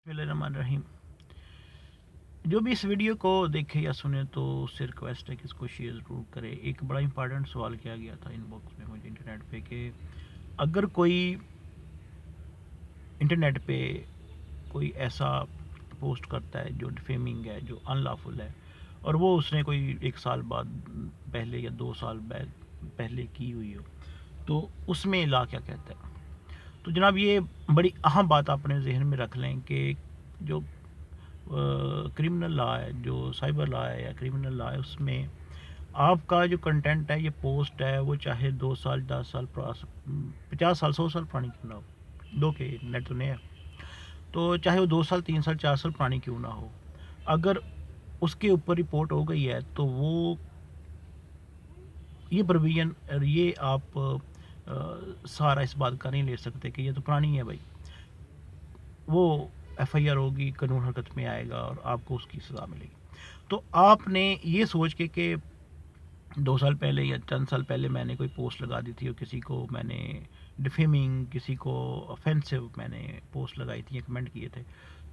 बिस्मिल्लाहिर्रहमानिर्रहीम। जो भी इस वीडियो को देखे या सुने तो उससे रिक्वेस्ट है कि इसको शेयर ज़रूर करें। एक बड़ा इंपॉर्टेंट सवाल किया गया था इनबॉक्स में मुझे इंटरनेट पे कि अगर कोई इंटरनेट पे कोई ऐसा पोस्ट करता है जो डिफेमिंग है, जो अनलॉफुल है, और वो उसने कोई एक साल बाद पहले या 2 साल बाद पहले की हुई हो, तो उसमें ला क्या कहता है। तो जनाब ये बड़ी अहम बात अपने जहन में रख लें कि जो क्रिमिनल लॉ है, जो साइबर लॉ है या क्रिमिनल लॉ है, उसमें आपका जो कंटेंट है, ये पोस्ट है, वो चाहे 2 साल 10 साल 50 साल 100 साल पुरानी क्यों ना हो, दो के नेट तो नहीं है, तो चाहे वो 2 साल 3 साल 4 साल पुरानी क्यों ना हो, अगर उसके ऊपर रिपोर्ट हो गई है तो वो ये प्रोविजन ये आप सारा इस बात का नहीं ले सकते कि ये तो पुरानी है भाई। वो एफआईआर होगी, कानून हरकत में आएगा और आपको उसकी सज़ा मिलेगी। तो आपने ये सोच के कि 2 साल पहले या चंद साल पहले मैंने कोई पोस्ट लगा दी थी और किसी को मैंने डिफेमिंग, किसी को ऑफेंसिव मैंने पोस्ट लगाई थी या कमेंट किए थे,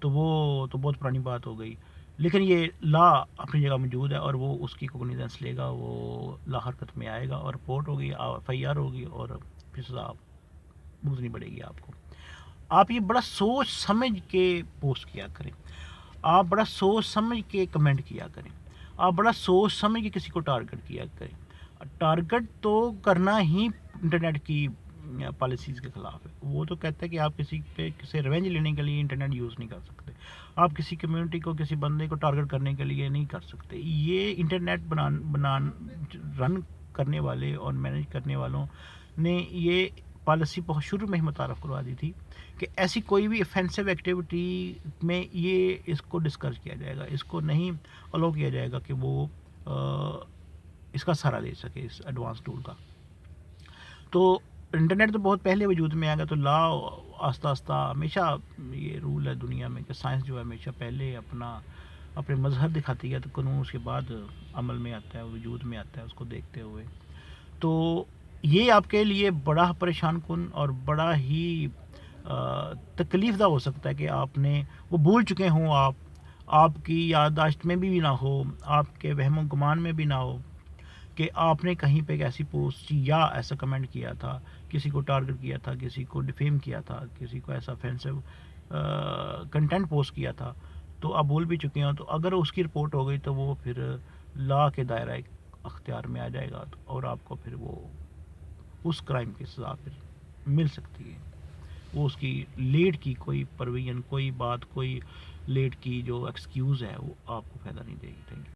तो वो तो बहुत पुरानी बात हो गई। लेकिन ये लॉ अपनी जगह मौजूद है और वो उसकी कोग्निजेंस लेगा, वो लॉ हरकत में आएगा और रिपोर्ट होगी, एफआईआर होगी और फिर सज़ा भुगतनी पड़ेगी आपको। आप ये बड़ा सोच समझ के पोस्ट किया करें, आप बड़ा सोच समझ के कमेंट किया करें, आप बड़ा सोच समझ के किसी को टारगेट किया करें। टारगेट तो करना ही इंटरनेट की पॉलिसीज़ के ख़िलाफ़ है। वो तो कहता है कि आप किसी पे किसी रिवेंज लेने के लिए इंटरनेट यूज़ नहीं कर सकते, आप किसी कम्युनिटी को, किसी बंदे को टारगेट करने के लिए नहीं कर सकते। ये इंटरनेट रन करने वाले और मैनेज करने वालों ने ये पॉलिसी बहुत शुरू में ही मुतारफ़ करवा दी थी कि ऐसी कोई भी ऑफेंसिव एक्टिविटी में ये इसको डिस्कस किया जाएगा, इसको नहीं अलाउ किया जाएगा कि वो इसका सहारा ले सके, इस एडवांस टूल का। तो इंटरनेट तो बहुत पहले वजूद में आ गया, तो लॉ आस्ता आस्ता हमेशा ये रूल है दुनिया में कि साइंस जो है हमेशा पहले अपने मजहर दिखाती है, तो कानून उसके बाद अमल में आता है, वजूद में आता है, उसको देखते हुए। तो ये आपके लिए बड़ा परेशान कुन और बड़ा ही तकलीफ़ दा हो सकता है कि आपने वो भूल चुके हों, आपकी याददाश्त में भी ना हो, आपके वहम गुमान में भी ना हो कि आपने कहीं पे एक ऐसी पोस्ट या ऐसा कमेंट किया था, किसी को टारगेट किया था, किसी को डिफेम किया था, किसी को ऐसा ऑफेंसिव कंटेंट पोस्ट किया था, तो आप भूल भी चुके हैं। तो अगर उसकी रिपोर्ट हो गई तो वो फिर लॉ के दायरा अख्तियार में आ जाएगा और आपको फिर वो उस क्राइम की सज़ा फिर मिल सकती है। वो उसकी लेट की कोई प्रोविजन, कोई बात, कोई लेट की जो एक्सक्यूज़ है वो आपको फ़ायदा नहीं देगी। Thank you.